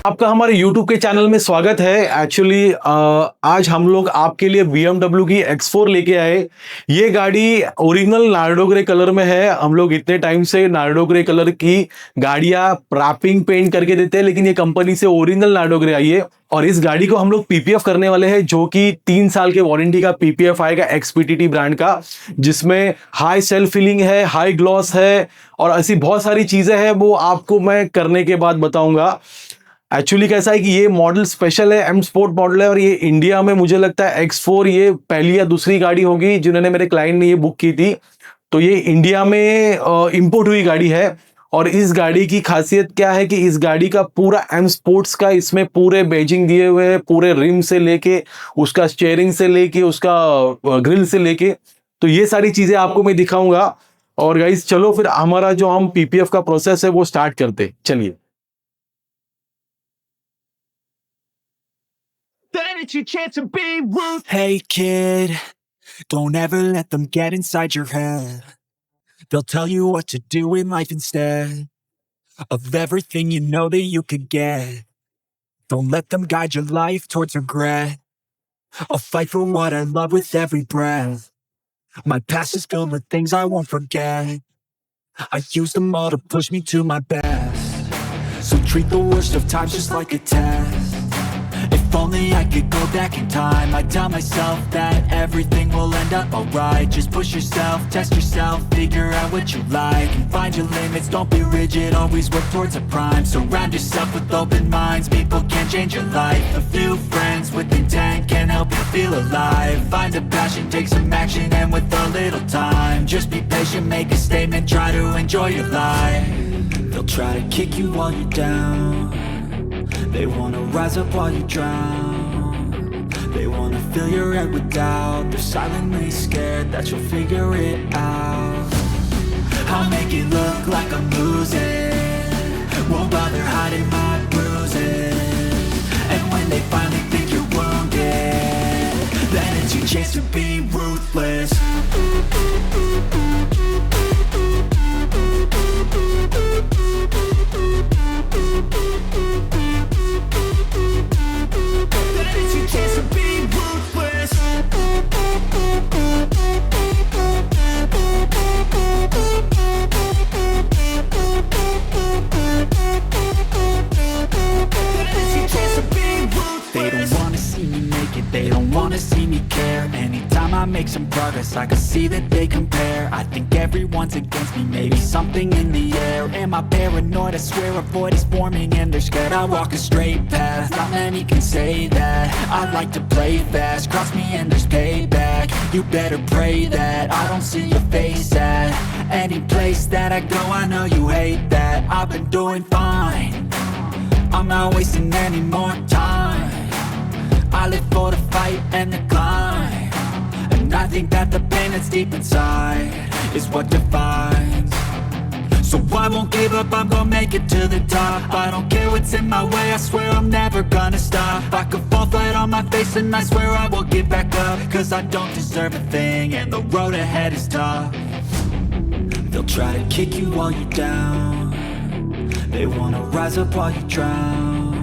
आपका हमारे YouTube के चैनल में स्वागत है। एक्चुअली आज हम लोग आपके लिए BMW की X4 लेके आए। ये गाड़ी ओरिजिनल नार्डो ग्रे कलर में है। हम लोग इतने टाइम से नार्डो ग्रे कलर की गाड़ियां रैपिंग पेंट करके देते हैं, लेकिन ये कंपनी से ओरिजिनल नार्डो ग्रे आई है और इस गाड़ी को हम लोग PPF करने वाले हैं, जो कि 3 साल के वारंटी का PPF आएगा XPTT ब्रांड का, जिसमें हाई सेल्फ फिलिंग है, हाई ग्लॉस है और ऐसी बहुत सारी चीजें हैं। वो आपको मैं करने के बाद बताऊंगा। एक्चुअली कैसा है कि ये मॉडल स्पेशल है, एम स्पोर्ट मॉडल है और ये इंडिया में मुझे लगता है X4 ये पहली या दूसरी गाड़ी होगी जिन्होंने मेरे क्लाइंट ने ये बुक की थी। तो ये इंडिया में इंपोर्ट हुई गाड़ी है और इस गाड़ी की खासियत क्या है कि इस गाड़ी का पूरा एम स्पोर्ट्स का इसमें पूरे बेजिंग दिए हुए हैं, पूरे रिम से लेके उसका स्टीयरिंग से लेके उसका ग्रिल से लेके, तो ये सारी चीजें आपको मैं दिखाऊंगा। और गाइस चलो फिर हमारा जो हम PPF का प्रोसेस है वो स्टार्ट करते। चलिए। Then it's your chance to be rude. Hey kid, don't ever let them get inside your head. They'll tell you what to do in life instead of everything you know that you could get. Don't let them guide your life towards regret. I'll fight for what I love with every breath. My past is filled with things I won't forget. I use them all to push me to my best. So treat the worst of times just like a test. If only I could go back in time, I'd tell myself that everything will end up alright. Just push yourself, test yourself, figure out what you like and find your limits, don't be rigid, always work towards a prime. Surround yourself with open minds, people can change your life. A few friends with intent can help you feel alive. Find a passion, take some action, and with a little time, just be patient, make a statement, try to enjoy your life. They'll try to kick you while you're down. They wanna rise up while you drown. They wanna fill your head with doubt. They're silently scared that you'll figure it out. I'll make it look like I'm losing, won't bother hiding my bruises. And when they finally think you're wounded, then it's your chance to be ruthless. They don't wanna see me care. Anytime I make some progress, I can see that they compare. I think everyone's against me, maybe something in the air. Am I paranoid? I swear a void is forming and they're scared I walk a straight path. Not many can say that. I like to play fast, cross me and there's payback. You better pray that I don't see your face at any place that I go. I know you hate that. I've been doing fine, I'm not wasting any more time. I live for the fight and the climb, and I think that the pain that's deep inside is what defines. So I won't give up, I'm gonna make it to the top. I don't care what's in my way, I swear I'm never gonna stop. I could fall flat on my face and I swear I will get back up, cause I don't deserve a thing and the road ahead is tough. They'll try to kick you while you're down. They wanna rise up while you drown.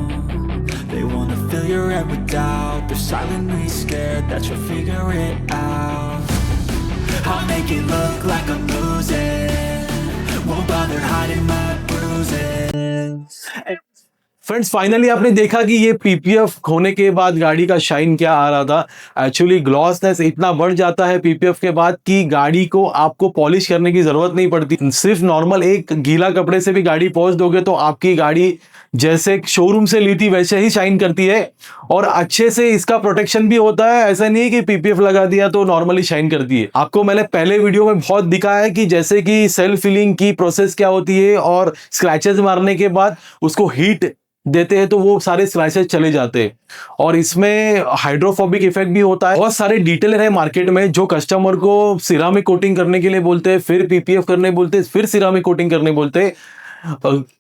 They wanna fill your head with doubt. They're silently scared that you'll figure it out. I'll make it look like I'm losing, won't bother hiding my bruises. Friends finally आपने देखा कि ये PPF होने के बाद गाड़ी का shine क्या आ रहा था। एक्चुअली ग्लॉसनेस इतना बढ़ जाता है PPF के बाद कि गाड़ी को आपको पॉलिश करने की जरूरत नहीं पड़ती। सिर्फ नॉर्मल एक गीला कपड़े से भी गाड़ी पोंछ दोगे तो आपकी गाड़ी जैसे शोरूम से ली थी वैसे ही शाइन करती है और अच्छे से इसका प्रोटेक्शन भी होता है। ऐसा नहीं है कि PPF लगा दिया तो नॉर्मली शाइन करती है। आपको मैंने पहले वीडियो में बहुत दिखाया है कि जैसे कि सेल्फ फिलिंग की प्रोसेस क्या होती है और स्क्रैचेस मारने के बाद उसको हीट देते हैं तो वो सारे स्क्रैचेस चले जाते हैं। और इसमें हाइड्रोफोबिक इफेक्ट भी होता है। बहुत सारे डिटेलर है मार्केट में जो कस्टमर को सिरामिक कोटिंग करने के लिए बोलते हैं, फिर PPF करने बोलते हैं, फिर सिरामिक कोटिंग करने बोलते हैं।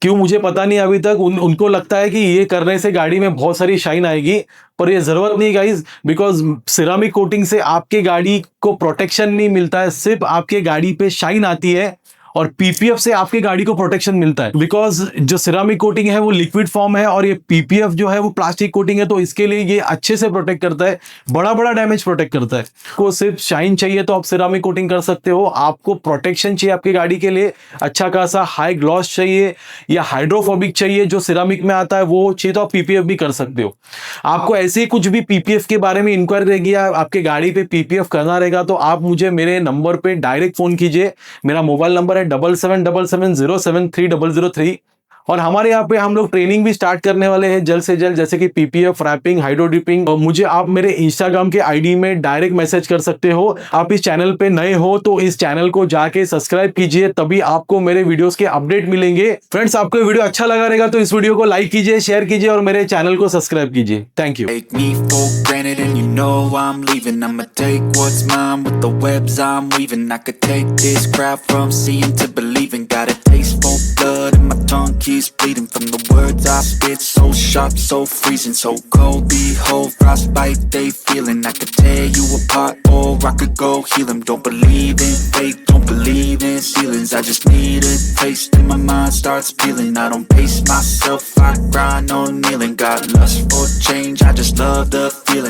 क्यों मुझे पता नहीं अभी तक। उनको लगता है कि ये करने से गाड़ी में बहुत सारी शाइन आएगी, पर ये जरूरत नहीं गाइज, बिकॉज सिरामिक कोटिंग से आपके गाड़ी को प्रोटेक्शन नहीं मिलता है, सिर्फ आपके गाड़ी पे शाइन आती है और पीपीएफ से आपकी गाड़ी को प्रोटेक्शन मिलता है, बिकॉज जो सिरामिक कोटिंग है वो लिक्विड फॉर्म है और ये पीपीएफ जो है वो प्लास्टिक कोटिंग है, तो इसके लिए ये अच्छे से प्रोटेक्ट करता है, बड़ा बड़ा डैमेज प्रोटेक्ट करता है। आपको सिर्फ शाइन चाहिए तो आप सिरामिक कोटिंग कर सकते हो, आपको प्रोटेक्शन चाहिए आपकी गाड़ी के लिए, अच्छा खासा हाई ग्लॉस चाहिए या हाइड्रोफोबिक चाहिए जो सिरामिक में आता है वो चाहिए, तो आप पीपीएफ भी कर सकते हो। आपको ऐसे ही कुछ भी पीपीएफ के बारे में इंक्वायरी रहेगी या आपके गाड़ी पे पीपीएफ करना रहेगा तो आप मुझे मेरे नंबर पे डायरेक्ट फोन कीजिए। मेरा मोबाइल नंबर है 7777073003 और हमारे यहाँ पे हम लोग ट्रेनिंग भी स्टार्ट करने वाले हैं जल्द से जल्द, जैसे कि पीपीएफ, रैपिंग, हाइड्रो डिपिंग। और मुझे आप मेरे इंस्टाग्राम के आईडी में डायरेक्ट मैसेज कर सकते हो। आप इस चैनल पे नए हो तो इस चैनल को जाके सब्सक्राइब कीजिए, तभी आपको मेरे वीडियोस के अपडेट मिलेंगे। फ्रेंड्स, आपको वीडियो अच्छा लगा रहेगा तो इस वीडियो को लाइक कीजिए, शेयर कीजिए और मेरे चैनल को सब्सक्राइब कीजिए। Thank you. Take me for granted and you know I'm leaving. I'ma take what's mine with the webs I'm weaving. I could take this crowd from seeing to believing. Got a taste for blood and my tongue keeps bleeding from the words I spit. So sharp, so freezing, so cold. Behold, frostbite they feeling. I could tear you apart or I could go heal them. Don't believe in fate, don't believe in ceilings. I just need a taste and my mind starts peeling. I don't pace myself, I grind on kneeling. Got lust for change, I just love the feeling.